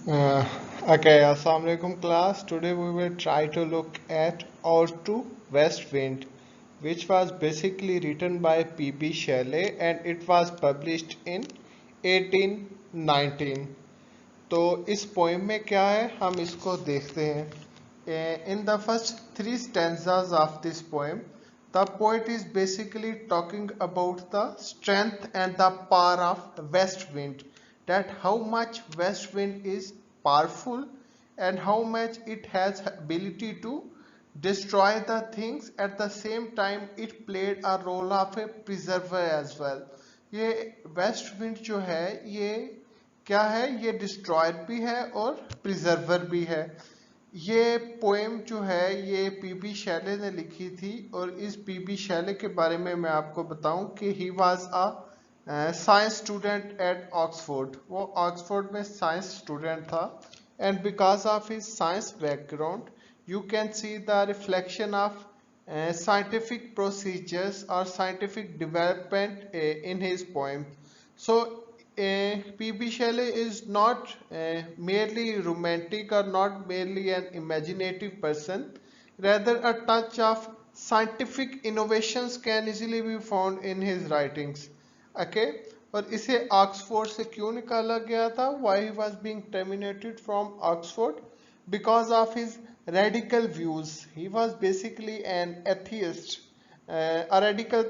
Uh, Assalamualaikum class. Today we will try to look at Ode to West Wind, which was basically written by P.B. Shelley and it was published in 1819. तो इस poem में क्या है हम इसको देखते हैं. In the first three stanzas of this poem, the poet is basically talking about the strength and the power of west wind, that how much west wind is powerful and how much it has ability to destroy the things. At the same time it played a role of a preserver as well. ये west wind जो है ये क्या है, ये destroyer भी है और प्रिजर्वर भी है. ये पोएम जो है ये पीबी शैले ने लिखी थी और इस पीबी शैले के बारे में मैं आपको बताऊं कि he was a science student at Oxford. वो ऑक्सफोर्ड में साइंस स्टूडेंट था and because of his science background you can see the reflection of scientific procedures or scientific development in his poem. So P.B. Shelley is not merely romantic or not merely an imaginative person. Rather, a touch of scientific innovations can easily be found in his writings. Okay, और इसे Oxford से क्यों निकाला गया था? Why he was being terminated from Oxford? Because of his radical views. He was basically an atheist, a radical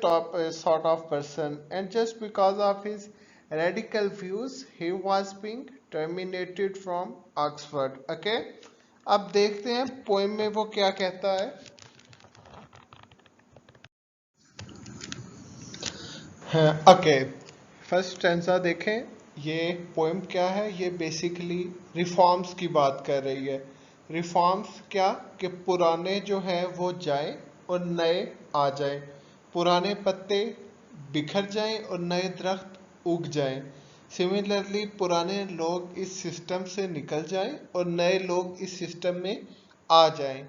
sort of person, and just because of his radical views, he was being terminated from Oxford. Okay, अब देखते हैं poem में वो क्या कहता है. Okay, first stanza देखें. ये पोएम क्या है, ये बेसिकली रिफॉर्म्स की बात कर रही है. रिफॉर्म्स क्या कि पुराने जो है वो जाए और नए आ जाए, पुराने पत्ते बिखर जाएं और नए दरख्त उग जाएं. सिमिलरली पुराने लोग इस सिस्टम से निकल जाएं और नए लोग इस सिस्टम में आ जाएं.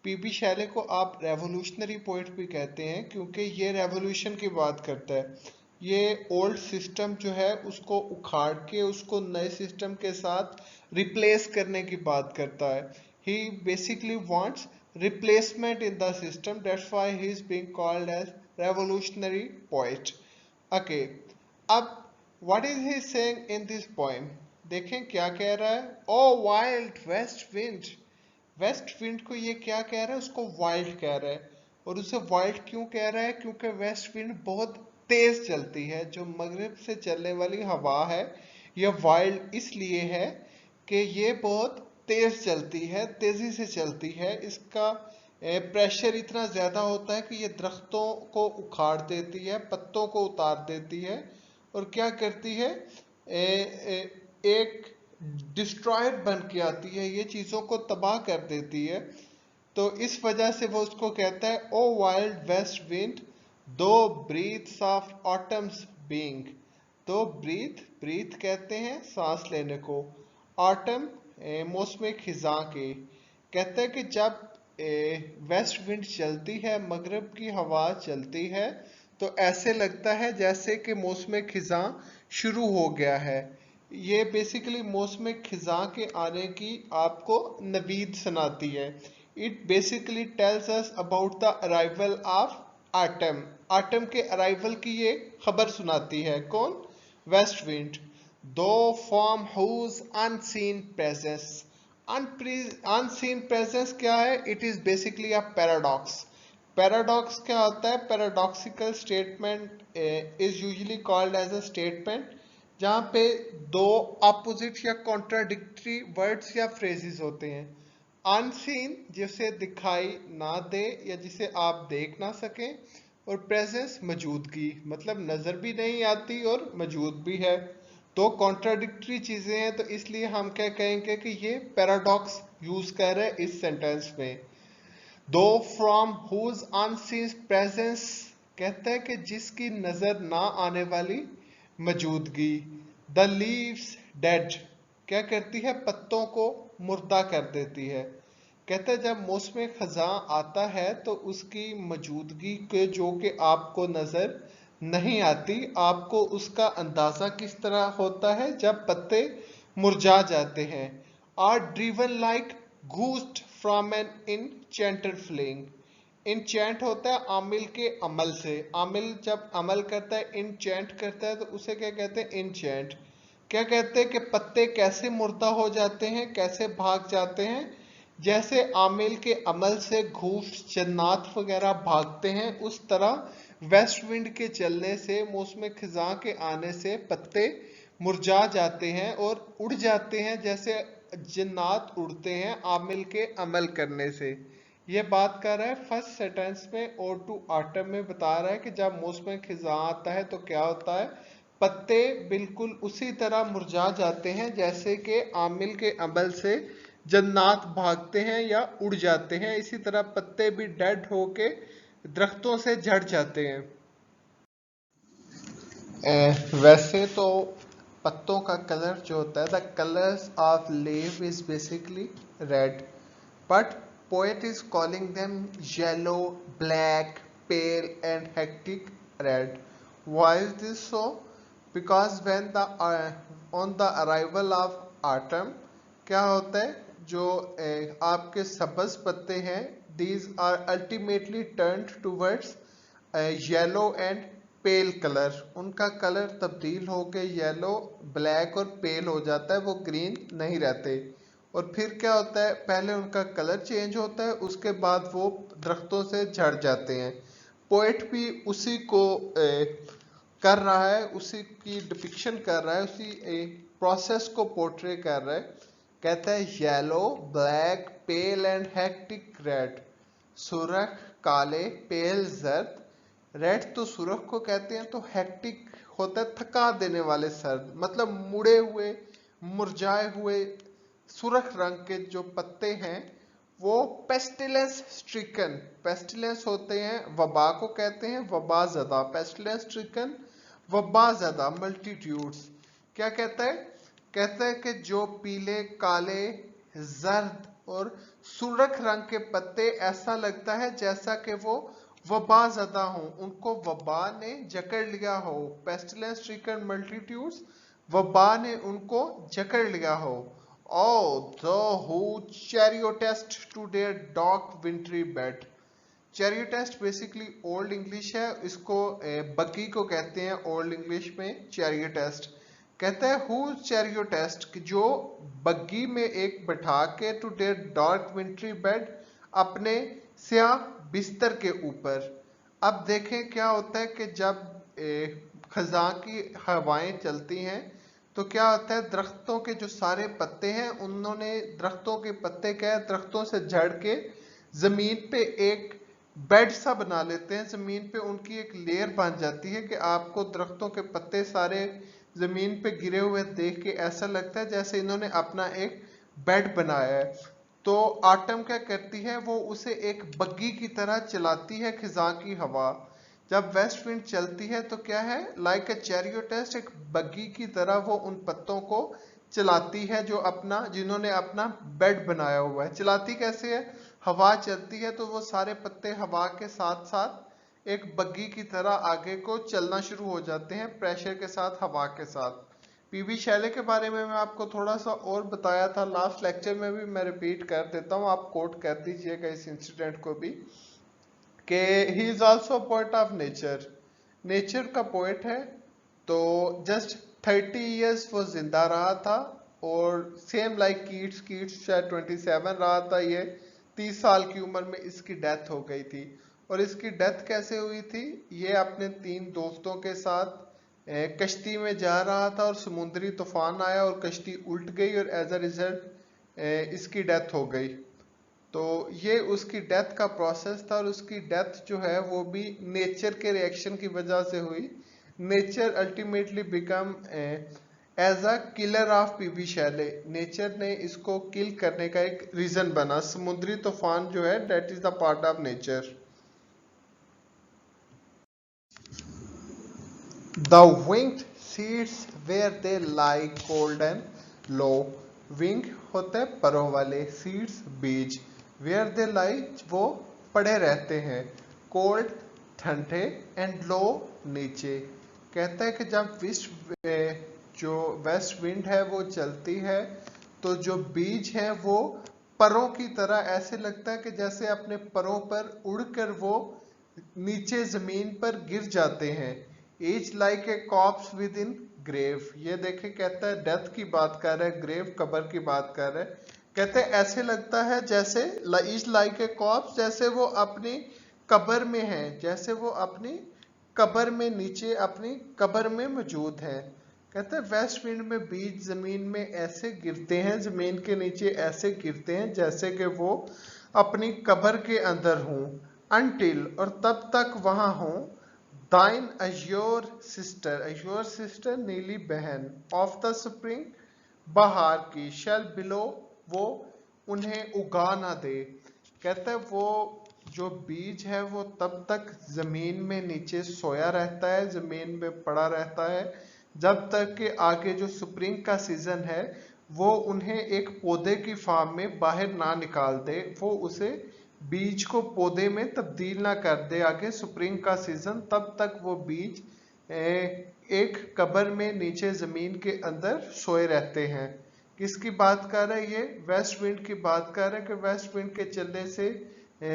पीबी शैले को आप रेवोल्यूशनरी पोइट भी कहते हैं क्योंकि ये रेवोल्यूशन की बात करता है. ये ओल्ड सिस्टम जो है उसको उखाड़ के उसको नए सिस्टम के साथ रिप्लेस करने की बात करता है. He basically wants replacement in the system. That's why he is being called as revolutionary poet. Okay, अब what is he saying in this poem? देखें क्या कह रहा है. O wild west wind. West wind को ये क्या कह रहा है, उसको वाइल्ड कह रहा है. और उसे वाइल्ड क्यों कह रहा है? क्योंकि वेस्ट विंड बहुत तेज चलती है. जो मगरिब से चलने वाली हवा है यह वाइल्ड इसलिए है कि ये बहुत तेज चलती है, तेजी से चलती है. इसका प्रेशर इतना ज्यादा होता है कि ये दरख्तों को उखाड़ देती है, पत्तों को उतार देती है और क्या करती है, एक डिस्ट्रॉयर बन के आती है, ये चीजों को तबाह कर देती है. तो इस वजह से वो उसको कहता है ओ वाइल्ड वेस्ट विंड दो ब्रीथ्स ऑफ ऑटम्स बीइंग. दो ब्रीथ कहते हैं सांस लेने को, ऑटम मौसम खिजां के. कहते हैं कि जब वेस्ट विंड चलती है, मगरब की हवा चलती है, तो ऐसे लगता है जैसे कि मौसम खिजां शुरू हो गया है. ये बेसिकली मौसम खिजां के आने की आपको नवीद सुनाती है. It basically tells us about the arrival of autumn. Autumn के अराइवल की ये खबर सुनाती है. कौन? West wind. Thou from whose unseen presence. Unseen presence क्या है? It is basically a paradox. Paradox क्या होता है? Paradoxical statement is usually called as a statement जहां पे दो अपोजिट या कॉन्ट्राडिक्टरी वर्ड्स या फ्रेजेस होते हैं. अनसीन जिसे दिखाई ना दे या जिसे आप देख ना सकें, और प्रेजेंस मौजूदगी, मतलब नजर भी नहीं आती और मौजूद भी है. तो कॉन्ट्राडिक्टरी चीजें हैं, तो इसलिए हम क्या कहेंगे कि ये पैराडॉक्स यूज कर रहे हैं इस सेंटेंस में. दो फ्रॉम हुज अनसीन प्रेजेंस कहता है कि जिसकी नजर ना आने वाली मौजूदगी. द लीव्स डेड क्या करती है? पत्तों को मुर्दा कर देती है. कहता है जब मौसम खजा आता है तो उसकी मौजूदगी के जो कि आपको नजर नहीं आती, आपको उसका अंदाजा किस तरह होता है? जब पत्ते मुरझा जाते हैं। Are driven like ghost from an enchanted flame. Enchant होता है आमिल के अमल से। आमिल जब अमल करता है, इनचेंट करता है, तो उसे क्या कहते हैं? इनचेंट। क्या कहते हैं कि पत्ते कैसे मुर्दा हो जाते हैं, कैसे भाग जाते हैं? जैसे आमिल के अमल से घूस, जन्नात वगैरह भागते हैं, उस तरह वेस्ट विंड के चलने से, मौसम खिजां के आने से पत्ते मुरझा जाते हैं और उड़ जाते हैं, जैसे जन्नात उड़ते हैं आमिल के अमल करने से। ये बात कर रहा है फर्स्ट सेंटेंस में, और टू ऑटम में बता रहा है कि जब मौसम खिजां आता है तो क्या होता है? पत्ते बिल्कुल उसी तरह मुरझा जाते हैं जैसे कि आमिल के अमल से जन्नात भागते हैं या उड़ जाते हैं। इसी तरह पत्ते भी डेड होके दरख्तों से झड़ जाते हैं। वैसे तो पत्तों का कलर जो होता है, the colours of leave is basically red, but poet is calling them yellow, black, pale and hectic red. Why is this so? Because when the on the arrival of autumn क्या होता है? जो आपके सब्ज पत्ते हैं, these are ultimately turned towards yellow and pale colour. उनका colour तब्दील होकर येलो, ब्लैक और पेल हो जाता है, वो ग्रीन नहीं रहते। और फिर क्या होता है? पहले उनका कलर चेंज होता है, उसके बाद वो दरख्तों से झड़ जाते हैं। पोएट भी उसी को कर रहा है, उसी की डिपिक्शन कर रहा है, उसी प्रोसेस को पोर्ट्रे कर रहा है। कहता है yellow, black, pale and hectic red. सुर्ख, काले, पेल, जर्द। रेड तो सुर्ख को कहते हैं, तो हेक्टिक होता है थका देने वाले सर्द, मतलब मुड़े हुए, मुरझाए हुए सुर्ख रंग के जो पत्ते हैं वो पेस्टिलेंस स्ट्रिकन। पेस्टिलेंस होते हैं, वबा को कहते हैं, वबा ज़दा। पेस्टिलेंस स्ट्रिकन, वबा ज़दा, मल्टीट्यूड्स। क्या कहता है? कहता है कि जो पीले, काले, जर्द और सुर्ख रंग के पत्ते, ऐसा लगता है जैसा कि वो वबा ज़दा हो, उनको वबा ने जकड़ लिया हो। पेस्टिलेंस स्ट्रिकन मल्टीट्यूड्स, वबा ने उनको जकड़ लिया हो। Oh, the who chariotest to their dark wintry bed. Chariotest basically old English है, इसको बग्गी को कहते हैं ओल्ड इंग्लिश में चैरियोटेस्ट। कहता है हु चैरियोटेस्ट, जो बग्गी में एक बैठा के, to their dark wintry bed, अपने स्याह बिस्तर के ऊपर। अब देखें क्या होता है कि जब खजां की हवाएं चलती हैं तो क्या होता है? दरख्तों के जो सारे पत्ते हैं, उन्होंने दरख्तों के पत्ते क्या है, दरख्तों से झड़ के जमीन पे एक बेड सा बना लेते हैं। जमीन पे उनकी एक लेयर बन जाती है कि आपको दरख्तों के पत्ते सारे जमीन पे गिरे हुए देख के ऐसा लगता है जैसे इन्होंने अपना एक बेड बनाया है। तो आटम क्या करती है? वो उसे एक बग्गी की तरह चलाती है, खिजां की हवा। जब वेस्ट विंड चलती है तो क्या है? लाइक अ चैरियोटेस्ट, एक बग्गी की तरह वो उन पत्तों को चलाती है जो जिन्होंने अपना बेड बनाया हुआ है। चलाती कैसे है? हवा चलती है तो वो सारे पत्ते हवा के साथ साथ एक बग्गी की तरह आगे को चलना शुरू हो जाते हैं, प्रेशर के साथ, हवा के साथ। पीबी शैले के बारे में मैं आपको थोड़ा सा और बताया था लास्ट लेक्चर में भी, मैं रिपीट कर देता हूँ, आप कोट कर दीजिएगा इस इंसिडेंट को भी, कि he is also poet of nature. Nature का पोएट है। तो जस्ट 30 ईयर्स वो जिंदा रहा था, और सेम लाइक कीट्स, कीट्स शायद 27 रहा था, ये 30 साल की उम्र में इसकी डेथ हो गई थी। और इसकी डेथ कैसे हुई थी? ये अपने 3 दोस्तों के साथ कश्ती में जा रहा था और समुद्री तूफान आया और कश्ती उल्ट गई, और एज अ रिजल्ट इसकी डेथ हो गई। तो ये उसकी डेथ का प्रोसेस था, और उसकी डेथ जो है वो भी नेचर के रिएक्शन की वजह से हुई। Nature ultimately become as a killer of PB Shelley. Nature ने इसको किल करने का एक रीजन बना। समुद्री तूफान जो है, that is the part of nature. The winged seeds where they lie cold and low. Wing होते हैं परों वाले, सीड्स बीज, वेयर दे लाई वो पड़े रहते हैं, कोल्ड ठंडे, एंड लो नीचे। कहता है कि जब जो वेस्ट विंड है वो चलती है तो जो बीज है वो परों की तरह ऐसे लगता है कि जैसे अपने परों पर उड़कर वो नीचे जमीन पर गिर जाते हैं। Each like a corpse within grave, ये देखे कहता है डेथ की बात कर रहा है, ग्रेव कब्र की बात कर रहा है। कहते हैं ऐसे लगता है जैसे ईच लाइक ए कॉप्स, जैसे वो अपनी कब्र में है, जैसे वो अपनी कब्र में नीचे अपनी कब्र में मौजूद है। कहते हैं वेस्ट विंड में बीज जमीन में ऐसे गिरते हैं, जमीन के नीचे ऐसे गिरते हैं जैसे कि वो अपनी कब्र के अंदर हों। अनटिल, और तब तक वहां हों। दाइन अज्योर सिस्टर, अज्योर सिस्टर नीली बहन, ऑफ द स्प्रिंग बहार की, शेल बिलो वो उन्हें उगा ना दे। कहते हैं वो जो बीज है वो तब तक जमीन में नीचे सोया रहता है, जमीन में पड़ा रहता है, जब तक कि आगे जो स्प्रिंग का सीजन है वो उन्हें एक पौधे की फॉर्म में बाहर ना निकाल दे, वो उसे बीज को पौधे में तब्दील ना कर दे आगे स्प्रिंग का सीजन, तब तक वो बीज एक कब्र में नीचे जमीन के अंदर सोए रहते हैं। किसकी बात कर रहा है ये? वेस्ट विंड की बात कर रहा है कि वेस्ट विंड के चलने से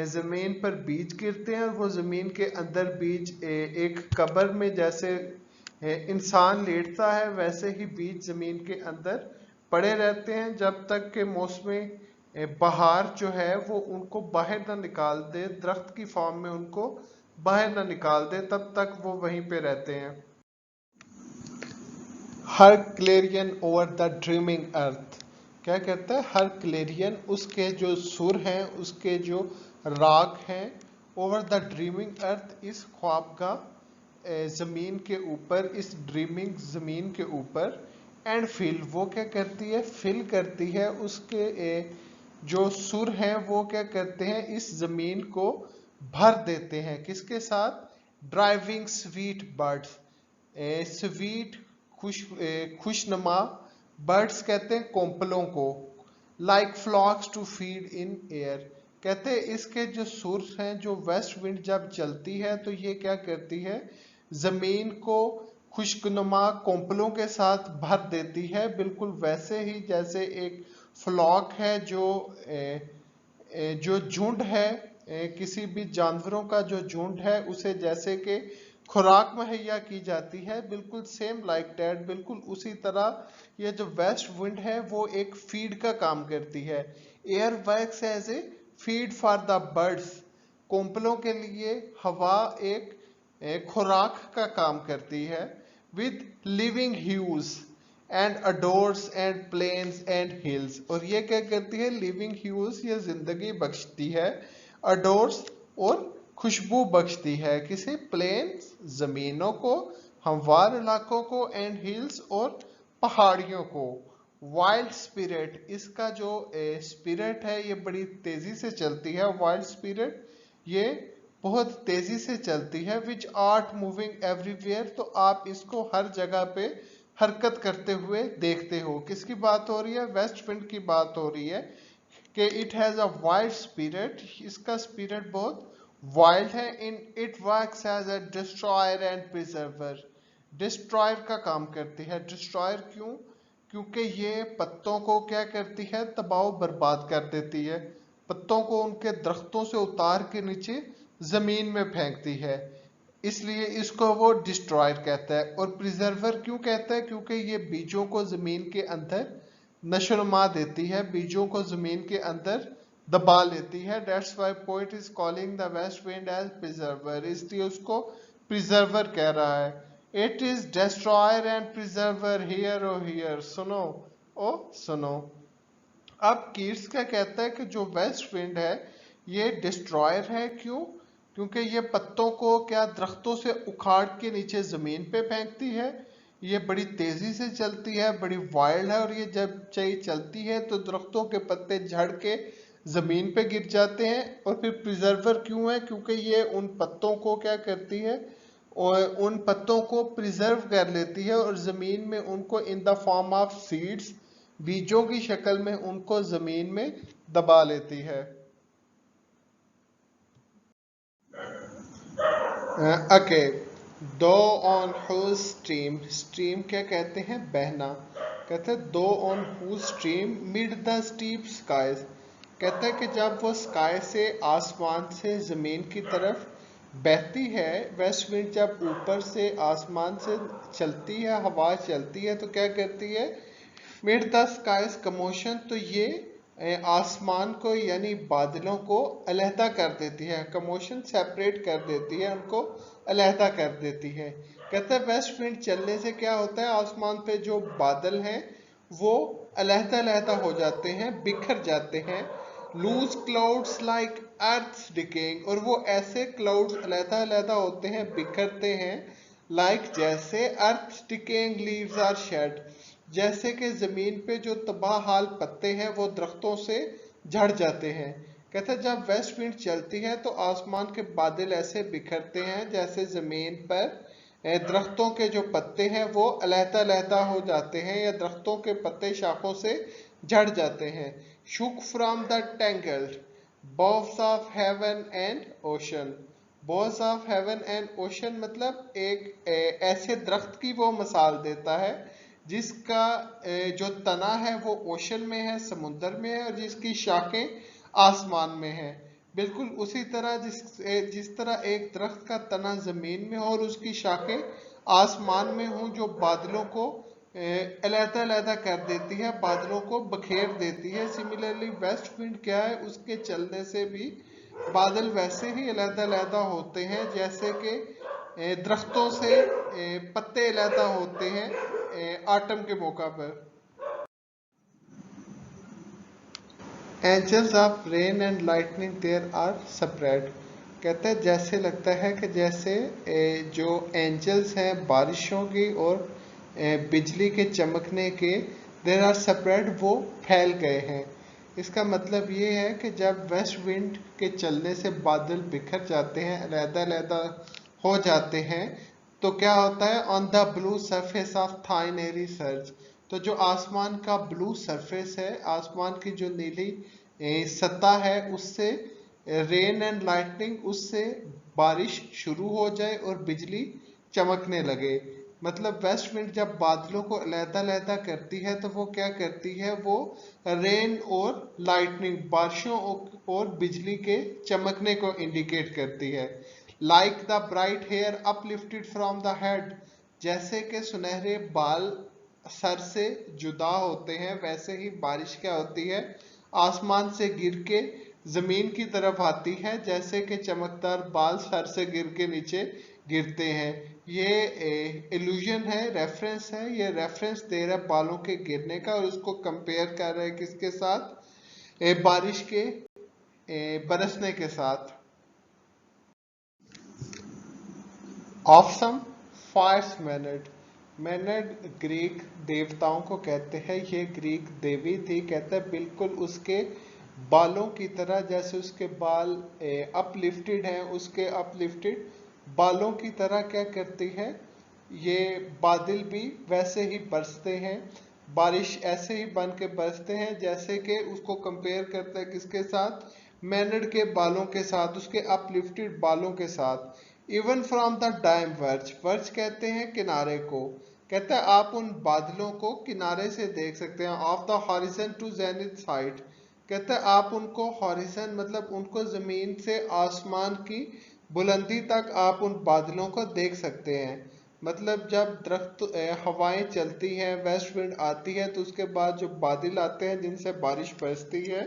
जमीन पर बीज गिरते हैं और वो जमीन के अंदर बीज एक कब्र में जैसे इंसान लेटता है वैसे ही बीज जमीन के अंदर पड़े रहते हैं जब तक के मौसम बहार जो है वो उनको बाहर ना निकाल दे, दरख्त की फॉर्म में उनको बाहर ना निकाल दे, तब तक वो वहीं पे रहते हैं। हर क्लेरियन ओवर द ड्रीमिंग अर्थ, क्या कहता है? हर क्लेरियन, उसके जो सुर हैं, उसके जो राग हैं, ओवर द ड्रीमिंग अर्थ, इस ख्वाबगा जमीन के ऊपर, इस ड्रीमिंग जमीन के ऊपर। एंड फिल, वो क्या करती है? फिल करती है, उसके जो सुर हैं वो क्या करते हैं? इस जमीन को भर देते हैं। किसके साथ? ड्राइविंग स्वीट बर्ड्स, स्वीट खुशनुमा बर्ड्स कहते हैं कोंपलों को। Like flocks to feed in air, कहते हैं इसके जो सुर हैं, जो वेस्ट विंड जब चलती है तो ये क्या करती है? जमीन को खुशनुमा कोंपलों के साथ भर देती है, बिल्कुल वैसे ही जैसे एक फ्लॉक है जो झुंड है, किसी भी जानवरों का जो झुंड है उसे जैसे कि खुराक मुहैया की जाती है, बिल्कुल सेम लाइक दैट, बिल्कुल उसी तरह ये जो वेस्ट विंड है वो एक फीड का काम करती है। Air works as a feed for the birds, कोंपलों के लिए हवा एक खुराक का काम करती है। With living hues and odours and plains and hills, और ये क्या करती है? लिविंग ह्यूज, ये जिंदगी बख्शती है, अडोर्स और खुशबू बख्शती है किसे? प्लेन्स जमीनों को, हमवार इलाकों को, एंड हिल्स और पहाड़ियों को। वाइल्ड स्पिरिट, इसका जो स्पिरिट है ये बड़ी तेजी से चलती है। वाइल्ड स्पिरिट ये बहुत तेजी से चलती है। विच आर्ट मूविंग एवरीवेयर, तो आप इसको हर जगह पे हरकत करते हुए देखते हो। किसकी बात हो रही है? वेस्ट विंड की बात हो रही है कि it has a wild spirit, इसका स्पिरिट बहुत वाइल्ड है। In it works as a destroyer and preserver, destroyer का काम करती है। डिस्ट्रॉयर क्यों? क्योंकि ये पत्तों को क्या करती है? तबाह बर्बाद कर देती है, पत्तों को उनके दरख्तों से उतार के नीचे जमीन में फेंकती है, इसलिए इसको वो डिस्ट्रॉयर कहता है। और प्रिजर्वर क्यों कहता है? क्योंकि ये बीजों को जमीन के अंदर नशोनुमा देती है, बीजों को जमीन के अंदर दबा लेती है। That's why poet is calling the west wind as preserver, इसलिए उसको प्रिजर्वर कह रहा है। It is destroyer and preserver, hear oh hear, सुनो ओ सुनो। अब कीट्स क्या कहता है कि जो वेस्ट विंड है ये डिस्ट्रॉयर है। क्यों? क्योंकि ये पत्तों को क्या दरख्तों से उखाड़ के नीचे जमीन पे फेंकती है, ये बड़ी तेजी से चलती है, बड़ी वाइल्ड है, और ये जब चलती है तो दरख्तों के पत्ते झड़ के जमीन पे गिर जाते हैं। और फिर प्रिजर्वर क्यों है? क्योंकि ये उन पत्तों को क्या करती है? और उन पत्तों को प्रिजर्व कर लेती है और जमीन में उनको in the form of seeds, बीजों की शक्ल में उनको जमीन में दबा लेती है। ओके, दो ऑन हुज स्ट्रीम, स्ट्रीम क्या कहते हैं, बहना। कहते हैं thou on whose stream mid the steep skies, कहते हैं कि जब वो स्काई से, आसमान से ज़मीन की तरफ बहती है, वेस्ट विंड जब ऊपर से आसमान से चलती है, हवा चलती है तो क्या करती है, मिड द स्काईज कमोशन, तो ये आसमान को यानी बादलों को अलहदा कर देती है, कमोशन सेपरेट कर देती है, उनको अलहदा कर देती है। कहते हैं वेस्ट विंड चलने से क्या होता है, आसमान पे जो बादल हैं वो अलहदा अलहदा हो जाते हैं, बिखर जाते हैं। Loose clouds like earth decaying, और वो ऐसे क्लाउड्स अलहदा अलहदा होते हैं, बिखरते हैं, लाइक जैसे अर्थ डिकेइंग लीव्स आर शेड, जैसे कि जमीन पे जो तबाह हाल पत्ते हैं वो दरख्तों से झड़ जाते हैं। कहते हैं जब वेस्ट विंड चलती है तो आसमान के बादल ऐसे बिखरते हैं जैसे जमीन पर दरख्तों के जो पत्ते हैं वो अलहदा अलहदा हो जाते हैं, या दरख्तों के पत्ते शाखों से झड़ जाते हैं। Shook from the tangled boughs of heaven and ocean, boughs of heaven and ocean मतलब एक ऐसे दरख्त की वो मिसाल देता है जिसका जो तना है वो ओशन में है, समुद्र में है, और जिसकी शाखें आसमान में है। बिल्कुल उसी तरह जिस तरह एक दरख्त का तना जमीन में हो और उसकी शाखें आसमान में हों, जो बादलों को अलहदा अलहदा कर देती है, बादलों को बखेर देती है। सिमिलरली वेस्ट विंड क्या है, उसके चलने से भी बादल वैसे ही अलहदा अलहदा होते हैं जैसे कि दरख्तों से पत्ते अलहदा होते हैं ऑटम के मौका पर। Angels of rain and lightning there are separate, कहते हैं जैसे लगता है कि जैसे जो एंजल्स हैं बारिशों की और बिजली के चमकने के, देयर आर सेपरेट, वो फैल गए हैं। इसका मतलब ये है कि जब वेस्ट विंड के चलने से बादल बिखर जाते हैं, अलहदा अलहदा हो जाते हैं, तो क्या होता है, on the blue surface of thine airy surge, तो जो आसमान का ब्लू सरफेस है, आसमान की जो नीली सतह है, उससे रेन एंड लाइटनिंग, उससे बारिश शुरू हो जाए और बिजली चमकने लगे। मतलब वेस्ट विंड जब बादलों को अलहदा अलहदा करती है तो वो क्या करती है, वो रेन और लाइटनिंग, बारिशों और बिजली के चमकने को इंडिकेट करती है। Like the bright hair uplifted from the head, जैसे कि सुनहरे बाल सर से जुदा होते हैं, वैसे ही बारिश क्या होती है, आसमान से गिर के जमीन की तरफ आती है, जैसे कि चमकदार बाल सर से गिर के नीचे गिरते हैं। ये इल्यूजन है, रेफरेंस है, ये रेफरेंस दे रहा है बालों के गिरने का, और उसको कंपेयर कर रहा है किसके साथ, बारिश के बरसने के साथ। ऑफसम फायर्स मैनड, मैनड ग्रीक देवताओं को कहते हैं, ये ग्रीक देवी थी। कहते हैं बिल्कुल उसके बालों की तरह, जैसे उसके बाल अपलिफ्टेड हैं, उसके अपलिफ्टेड बालों की तरह क्या करती है, ये बादल भी वैसे ही बरसते हैं, बारिश ऐसे ही बन के बरसते हैं, जैसे कि उसको कंपेयर करता है किसके साथ, मैनड के बालों के साथ, उसके अपलिफ्टेड बालों के साथ। Even from the dim verge, verge कहते हैं किनारे को, कहता है आप उन बादलों को किनारे से देख सकते हैं। Of the horizon to zenith side, कहता है आप उनको हॉरिजन मतलब उनको जमीन से आसमान की बुलंदी तक आप उन बादलों को देख सकते हैं। मतलब जब दरख्त हवाएं चलती हैं, वेस्ट विंड आती है, तो उसके बाद जो बादल आते हैं जिनसे बारिश बरसती है,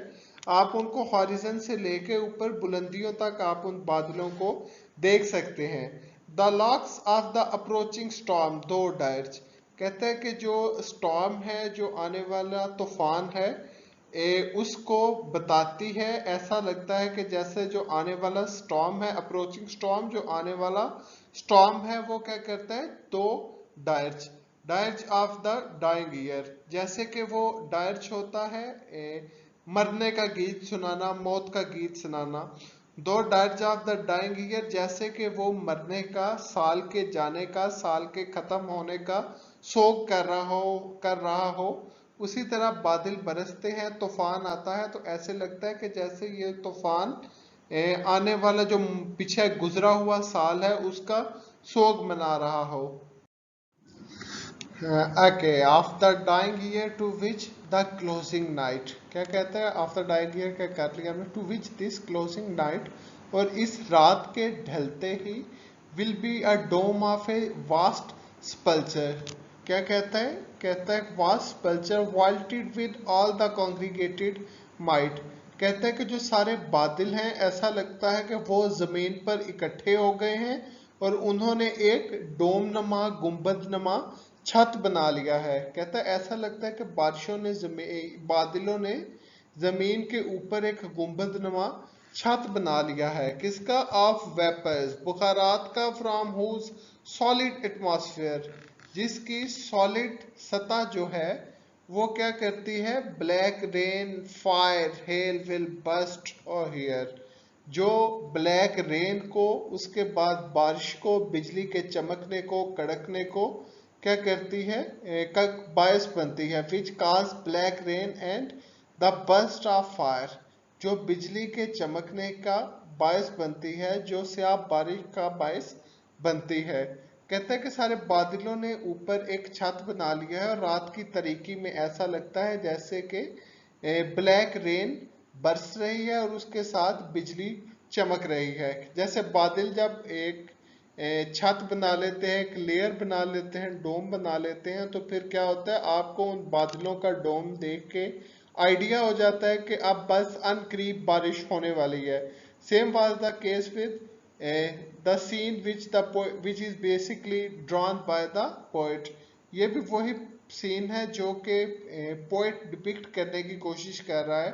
आप उनको हॉरिजन से लेके ऊपर बुलंदियों तक आप उन बादलों को देख सकते हैं। The locks of the approaching storm दो डायर्स, कहते हैं कि जो स्टॉर्म है, जो आने वाला तूफान है, उसको बताती है। ऐसा लगता है कि जैसे जो आने वाला स्टॉर्म है, अप्रोचिंग स्टॉर्म, जो आने वाला स्टॉर्म है, वो क्या करता है, thou dirge, dirge of the dying year, जैसे कि वो डायर्च होता है मरने का गीत सुनाना, मौत का गीत सुनाना। Thou dirge of the dying year, जैसे कि वो मरने का, साल के जाने का, साल के खत्म होने का शोक कर रहा हो। उसी तरह बादल बरसते हैं, तूफान आता है, तो ऐसे लगता है कि जैसे ये तूफान आने वाला जो पीछे गुजरा हुआ साल है उसका सोग मना रहा हो। Okay, after dying year to which the closing night, क्या कहते हैं आफ्टर डाइंग ईयर, क्या कर लिया हमने, to which this closing night, और इस रात के ढलते ही will be a dome of a vast sepulchre, क्या कहता है vast sepulchre vaulted with all the congregated might, कहता है कि जो सारे बादल हैं ऐसा लगता है कि वो जमीन पर इकट्ठे हो गए हैं और उन्होंने एक डोम नमा गुंबद नमा छत बना लिया है। कहता है ऐसा लगता है कि बारिशों ने बादलों ने जमीन के ऊपर एक गुंबद नुमा छत बना लिया है। किसका? ऑफ वेपर्स, बुखारात का, फ्रॉम हुज सॉलिड एटमॉस्फेयर, जिसकी सॉलिड सतह जो है वो क्या करती है? Black rain fire hail will burst और हियर, जो ब्लैक रेन को, उसके बाद बारिश को, बिजली के चमकने को, कड़कने को क्या करती है? का बायस बनती है। Which cause black rain and the burst of fire, जो बिजली के चमकने का बायस बनती है, जो स्याह बारिश का बायस बनती है। कहता है कि सारे बादलों ने ऊपर एक छत बना लिया है और रात की तारीकी में ऐसा लगता है जैसे कि ब्लैक रेन बरस रही है और उसके साथ बिजली चमक रही है। जैसे बादल जब एक छत बना लेते हैं, एक लेयर बना लेते हैं, डोम बना लेते हैं, तो फिर क्या होता है? आपको उन बादलों का डोम देख के आइडिया हो जाता है कि अब बस अनकरीब बारिश होने वाली है। Same was the case with the scene which is basically drawn by the poet. ये भी वही सीन है जो कि पोएट डिपिक्ट करने की कोशिश कर रहा है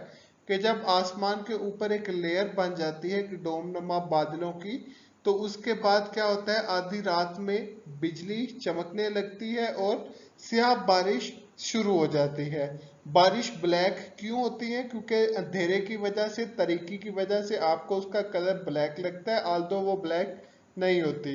कि जब आसमान के ऊपर एक लेयर बन जाती है कि डोम नुमा बादलों की, तो उसके बाद क्या होता है? आधी रात में बिजली चमकने लगती है और स्याह बारिश शुरू हो जाती है। बारिश ब्लैक क्यों होती है? क्योंकि अंधेरे की वजह से, तारीकी की वजह से आपको उसका कलर ब्लैक लगता है, आल्दो वो ब्लैक नहीं होती।